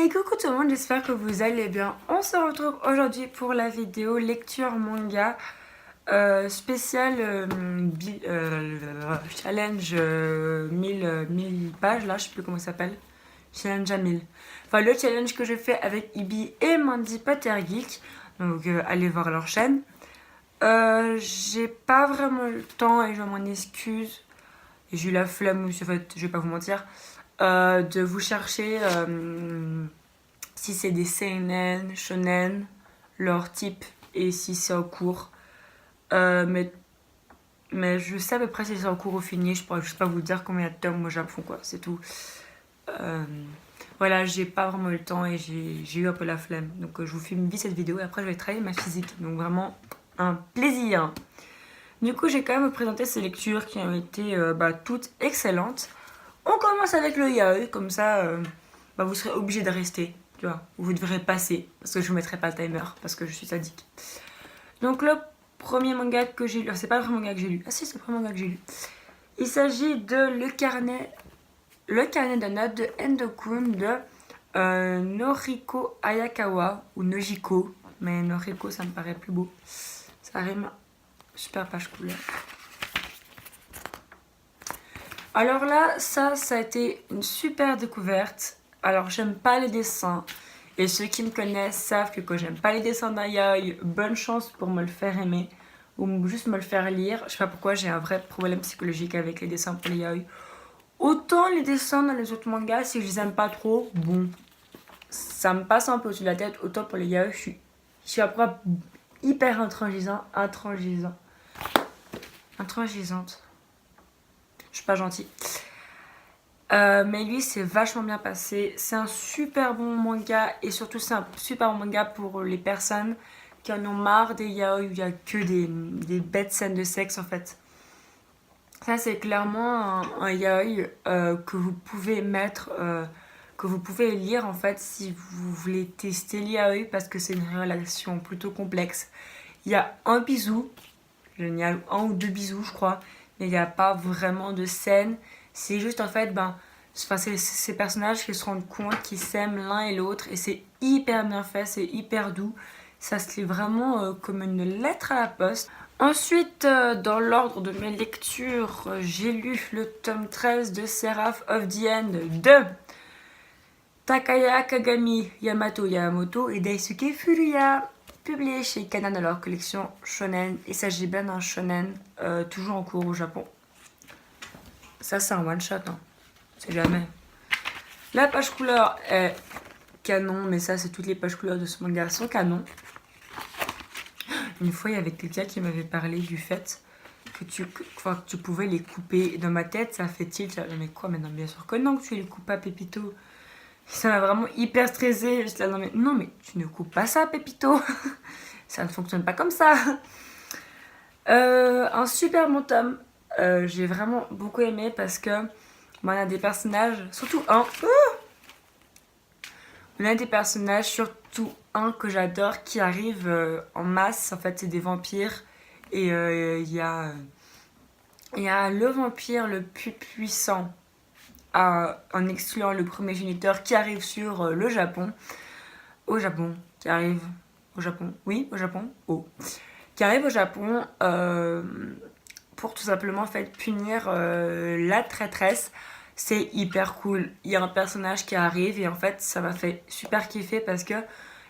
Et coucou tout le monde, j'espère que vous allez bien. On se retrouve aujourd'hui pour la vidéo lecture manga spécial challenge 1000 pages, là je sais plus comment ça s'appelle. Challenge à 1000. Enfin le challenge que je fais avec Ibi et Mandy Pottergeek. Donc allez voir leur chaîne. J'ai pas vraiment le temps et je m'en excuse. Et j'ai eu la flemme aussi, en fait, je vais pas vous mentir. De vous chercher si c'est des seinen, shonen, leur type et si c'est en cours. Mais je sais à peu près si c'est en cours ou fini. Je pourrais juste pas vous dire combien de tomes au Japon, quoi. C'est tout. Voilà, j'ai pas vraiment eu le temps et j'ai eu un peu la flemme. Donc je vous filme vite cette vidéo et après je vais travailler ma physique. Donc vraiment un plaisir. Du coup, j'ai quand même vous présenter ces lectures qui ont été toutes excellentes. On commence avec le yaoi, comme ça, vous serez obligé de rester, tu vois. Vous devrez passer, parce que je ne vous mettrai pas le timer, parce que je suis sadique. Donc le premier manga que j'ai lu, c'est pas le premier manga que j'ai lu, ah si, c'est le premier manga que j'ai lu. Il s'agit de le carnet de notes de Endokun de Noriko Ayakawa, ou Nojiko, mais Noriko ça me paraît plus beau. Ça rime super page couleur. Alors là, ça a été une super découverte. Alors, j'aime pas les dessins. Et ceux qui me connaissent savent que quand j'aime pas les dessins d'un yaoi, bonne chance pour me le faire aimer. Ou juste me le faire lire. Je sais pas pourquoi, j'ai un vrai problème psychologique avec les dessins pour les yaoi. Autant les dessins dans les autres mangas, si je les aime pas trop, bon, ça me passe un peu au-dessus de la tête. Autant pour les yaoi, je suis après hyper intransigeante. Je suis pas gentille. Mais lui, c'est vachement bien passé. C'est un super bon manga. Et surtout, c'est un super bon manga pour les personnes qui en ont marre des yaoi où il n'y a que des bêtes scènes de sexe, en fait. Ça, c'est clairement un yaoi que vous pouvez mettre, que vous pouvez lire, en fait, si vous voulez tester le yaoi, parce que c'est une relation plutôt complexe. Il y a un bisou, génial, un ou deux bisous, je crois. Mais il n'y a pas vraiment de scène. C'est juste en fait, c'est ces personnages qui se rendent compte qu'ils s'aiment l'un et l'autre. Et c'est hyper bien fait, c'est hyper doux. Ça se lit vraiment comme une lettre à la poste. Ensuite, dans l'ordre de mes lectures, j'ai lu le tome 13 de Seraph of the End de Takaya Kagami Yamamoto et Daisuke Furuya, publié chez Kana dans leur collection shonen. Il s'agit bien d'un shonen, toujours en cours au Japon. Ça, c'est un one-shot, hein. C'est jamais. La page couleur est canon, mais ça, c'est toutes les pages couleurs de ce manga sont canon. Une fois, il y avait quelqu'un qui m'avait parlé du fait que tu pouvais les couper. Dans ma tête, ça fait tilt. Mais quoi? Mais non, bien sûr que non, que tu les coupes pas, Pépito. Ça m'a vraiment hyper stressée. J'étais là, non, mais tu ne coupes pas ça, Pépito. Ça ne fonctionne pas comme ça. Un super bon tome. J'ai vraiment beaucoup aimé parce que on a des personnages, surtout un. On a des personnages, surtout un que j'adore, qui arrive en masse. En fait, c'est des vampires. Et il y a le vampire le plus puissant, en excluant le premier géniteur, qui arrive sur le Japon. Qui arrive au Japon. Qui arrive au Japon pour tout simplement en fait punir la traîtresse. C'est hyper cool. Il y a un personnage qui arrive et en fait ça m'a fait super kiffer parce que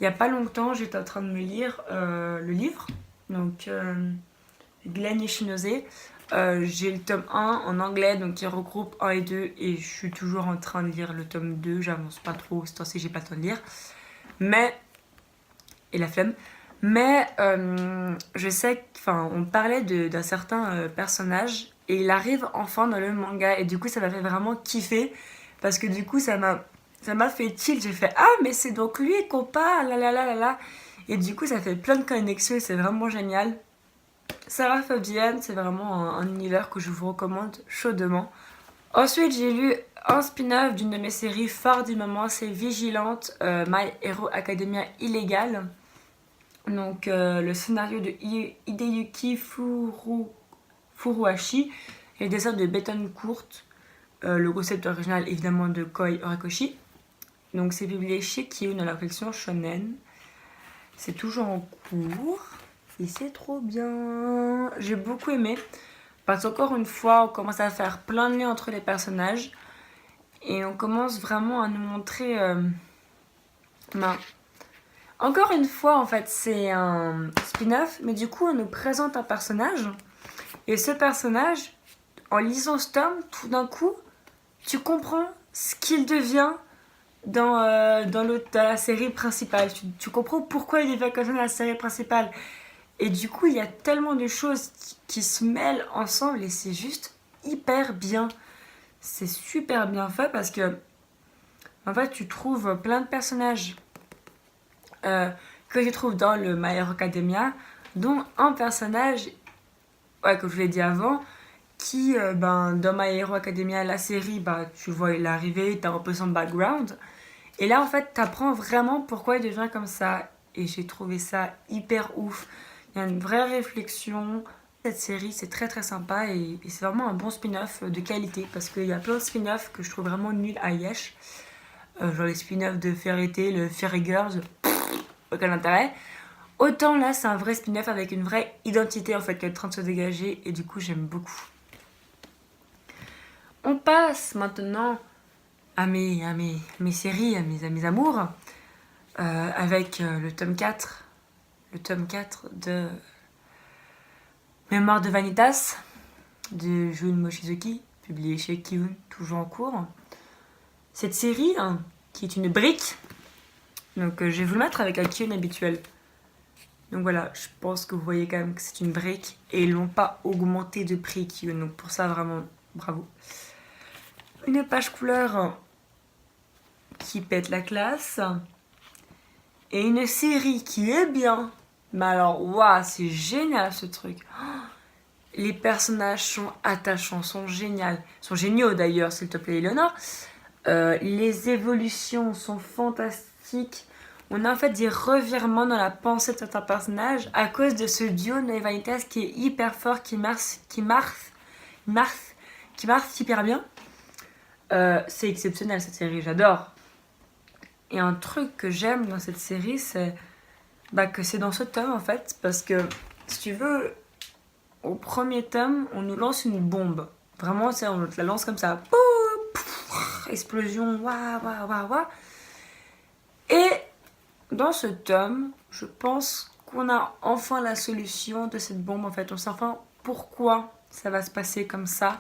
il y a pas longtemps j'étais en train de me lire le livre, donc Glen Yoshinose. J'ai le tome 1 en anglais, donc qui regroupe 1 et 2, et je suis toujours en train de lire le tome 2, j'avance pas trop, c'est temps-ci j'ai pas le temps de lire. Mais, et la flemme, mais je sais on parlait d'un certain personnage, et il arrive enfin dans le manga, et du coup ça m'a fait vraiment kiffer, parce que du coup ça m'a fait tilt, j'ai fait ah mais c'est donc lui qu'on parle, là. Et du coup ça fait plein de connexions et c'est vraiment génial. Sarah Fabienne, c'est vraiment un univers que je vous recommande chaudement. Ensuite, j'ai lu un spin-off d'une de mes séries phares du moment, c'est Vigilante, My Hero Academia Illégal. Donc, le scénario de Hideyuki Furuhashi et le dessin de Beton Court, le concept original évidemment de Koi Horikoshi. Donc c'est publié chez Kiyun dans la collection Shonen. C'est toujours en cours. Et c'est trop bien. J'ai beaucoup aimé. Parce qu'encore une fois, on commence à faire plein de liens entre les personnages. Et on commence vraiment à nous montrer... ben, encore une fois, en fait, c'est un spin-off. Mais du coup, on nous présente un personnage. Et ce personnage, en lisant ce tome, tout d'un coup, tu comprends ce qu'il devient dans la série principale. Tu comprends pourquoi il devient comme ça dans la série principale. Et du coup, il y a tellement de choses qui se mêlent ensemble et c'est juste hyper bien. C'est super bien fait parce que, en fait, tu trouves plein de personnages que tu trouves dans le My Hero Academia, dont un personnage, ouais, comme je l'ai dit avant, qui, dans My Hero Academia, la série, tu vois il est arrivé, t'as un peu son background. Et là, en fait, t'apprends vraiment pourquoi il devient comme ça. Et j'ai trouvé ça hyper ouf. Il y a une vraie réflexion. Cette série, c'est très très sympa et c'est vraiment un bon spin-off de qualité parce qu'il y a plein de spin-offs que je trouve vraiment nuls à Yesh. Genre les spin-offs de Fairy Tail, le Fairy Girls, aucun intérêt. Autant là, c'est un vrai spin-off avec une vraie identité en fait qui est en train de se dégager et du coup, j'aime beaucoup. On passe maintenant à mes séries, à mes amours, avec le tome 4. Le tome 4 de Mémoire de Vanitas de Jun Mochizuki, publié chez Kiyun, toujours en cours. Cette série, hein, qui est une brique, donc je vais vous le mettre avec un Kiyun habituel. Donc voilà, je pense que vous voyez quand même que c'est une brique et ils l'ont pas augmenté de prix Kiyun, donc pour ça vraiment bravo. Une page couleur qui pète la classe et une série qui est bien. Mais alors, waouh, c'est génial ce truc. Les personnages sont attachants, sont géniaux d'ailleurs, s'il te plaît, Eleonore. Les évolutions sont fantastiques. On a en fait des revirements dans la pensée de certains personnages à cause de ce duo de Vanitas qui est hyper fort, qui marche hyper bien. C'est exceptionnel cette série, j'adore. Et un truc que j'aime dans cette série, c'est que c'est dans ce tome en fait, parce que si tu veux, au premier tome, on nous lance une bombe. Vraiment, on te la lance comme ça. Explosion, waouh, waouh, waouh, waouh. Et dans ce tome, je pense qu'on a enfin la solution de cette bombe en fait. On sait enfin pourquoi ça va se passer comme ça.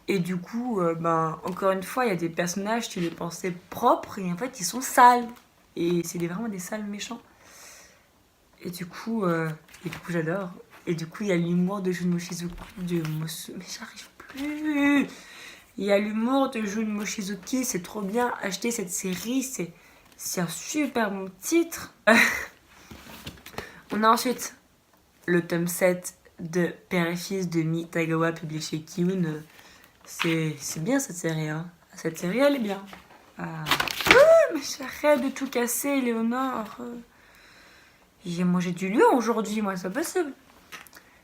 Et du coup, encore une fois, il y a des personnages, tu les pensais propres et en fait, ils sont sales. Et c'est vraiment des sales méchants. Et du coup, j'adore. Et du coup, il y a l'humour de Jun Mochizuki. Mais j'arrive plus. Il y a l'humour de Jun Mochizuki. C'est trop bien. Acheter cette série, c'est un super bon titre. On a ensuite le tome 7 de Père et Fils de Mi Tagawa, publié chez Kiyun. C'est bien cette série, hein. Cette série, elle est bien. Mais j'arrête de tout casser, Éléonore. J'ai mangé du lion aujourd'hui, moi, c'est pas possible.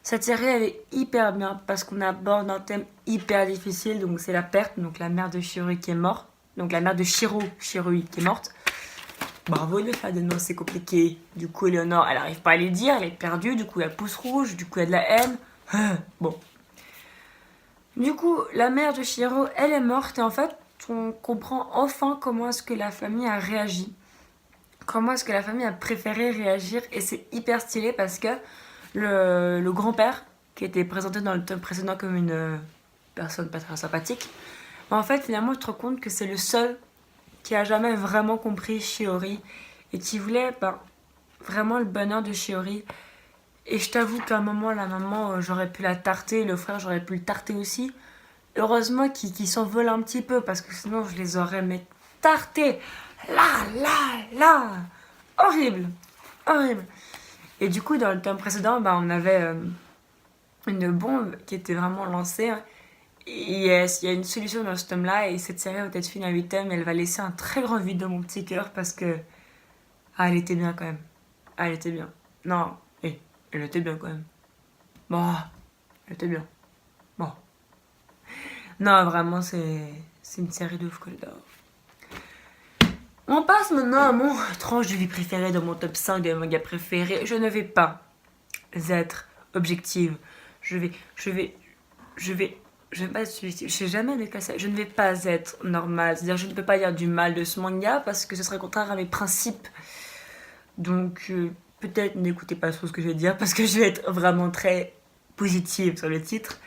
Cette série, elle est hyper bien parce qu'on aborde un thème hyper difficile. Donc, c'est la perte. Donc, la mère de Shiroi qui est morte. Donc, la mère de Shiroi qui est morte. Bravo, le fait de non, c'est compliqué. Du coup, Éléonore, elle arrive pas à les dire. Elle est perdue. Du coup, elle pousse rouge. Du coup, il y a de la haine. Bon. Du coup, la mère de Shiroi, elle est morte. Et en fait, on comprend enfin comment est-ce que la famille a réagi. Comment est-ce que la famille a préféré réagir. Et c'est hyper stylé parce que le grand-père, qui était présenté dans le tome précédent comme une personne pas très sympathique, en fait, finalement, tu te rends compte que c'est le seul qui a jamais vraiment compris Shiori et qui voulait vraiment le bonheur de Shiori. Et je t'avoue qu'à un moment, la maman, j'aurais pu la tarter, le frère, j'aurais pu le tarter aussi. Heureusement qu'ils s'en veulent un petit peu parce que sinon, je les aurais tartés. Là. Horrible. Horrible. Et du coup, dans le tome précédent, on avait une bombe qui était vraiment lancée. Yes, il y a une solution dans ce tome-là et cette série va être finie à 8 tomes et elle va laisser un très grand vide dans mon petit cœur parce que... Ah, elle était bien quand même. Ah, elle était bien. Non, elle était bien quand même. Bon, elle était bien. Bon. Non, vraiment, c'est une série de ouf que j'adore. On passe maintenant à mon tranche de vie préférée dans mon top 5 de mangas préférés. Je ne vais pas être objective. Je vais pas être subjective. Je sais jamais avec ça. Je ne vais pas être normale. C'est-à-dire, je ne peux pas dire du mal de ce manga parce que ce serait contraire à mes principes. Donc, peut-être n'écoutez pas trop ce que je vais dire parce que je vais être vraiment très positive sur le titre.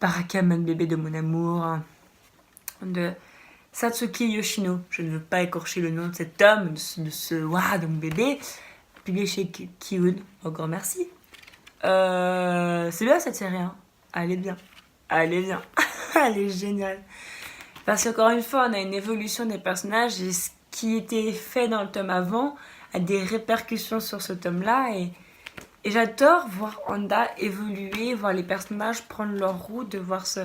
Barakaman, bébé de mon amour, de Satsuki Yoshino. Je ne veux pas écorcher le nom de cet homme, de mon bébé. Publié chez Kiun. Encore merci. C'est bien cette série, hein. Elle est bien. Elle est bien. Elle est géniale. Parce qu'encore une fois, on a une évolution des personnages et ce qui était fait dans le tome avant a des répercussions sur ce tome-là. Et j'adore voir Honda évoluer, voir les personnages prendre leur route, de voir ce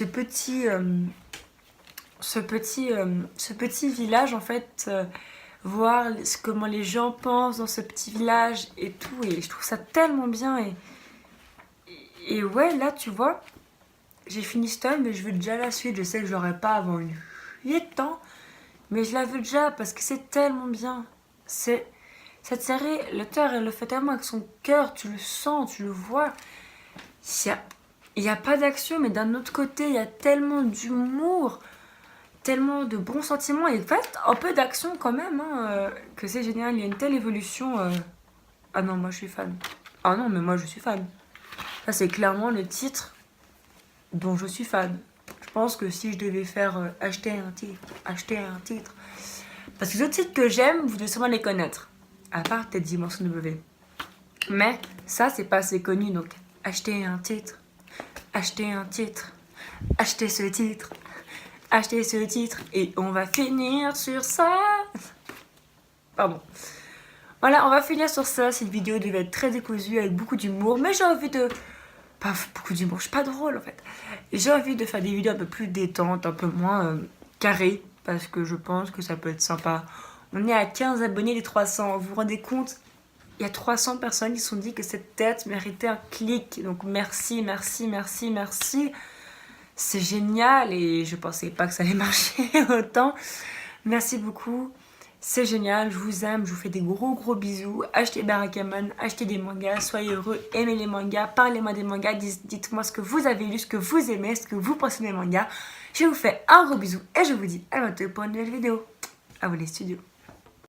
petit village en fait, voir comment les gens pensent dans ce petit village et tout. Et je trouve ça tellement bien. Et ouais, là tu vois, j'ai fini ce tome mais je veux déjà la suite. Je sais que je l'aurai pas avant une de temps, mais je la veux déjà parce que c'est tellement bien. Cette série, l'auteur, elle le fait tellement avec son cœur, tu le sens, tu le vois. Il n'y a pas d'action, mais d'un autre côté, il y a tellement d'humour, tellement de bons sentiments, et en fait, un peu d'action quand même, hein, que c'est génial. Il y a une telle évolution. Ah non, moi je suis fan. Ah non, mais moi je suis fan. Ça, c'est clairement le titre dont je suis fan. Je pense que si je devais faire acheter un titre. Parce que les autres titres que j'aime, vous devez sûrement les connaître. À part peut-être Dimension W. Mais ça, c'est pas assez connu, donc acheter un titre, acheter ce titre, et on va finir sur ça. Pardon. Voilà, on va finir sur ça. Cette vidéo devait être très décousue, avec beaucoup d'humour, mais j'ai envie de... Pas beaucoup d'humour, je suis pas drôle en fait. J'ai envie de faire des vidéos un peu plus détentes, un peu moins carrées, parce que je pense que ça peut être sympa. On est à 15 abonnés des 300. Vous vous rendez compte? Il y a 300 personnes qui se sont dit que cette tête méritait un clic. Donc merci. C'est génial et je pensais pas que ça allait marcher autant. Merci beaucoup. C'est génial, je vous aime, je vous fais des gros bisous. Achetez Barakaman, achetez des mangas, soyez heureux, aimez les mangas, parlez-moi des mangas, dites-moi ce que vous avez lu, ce que vous aimez, ce que vous pensez des mangas. Je vous fais un gros bisou et je vous dis à bientôt pour une nouvelle vidéo. À vous les studios.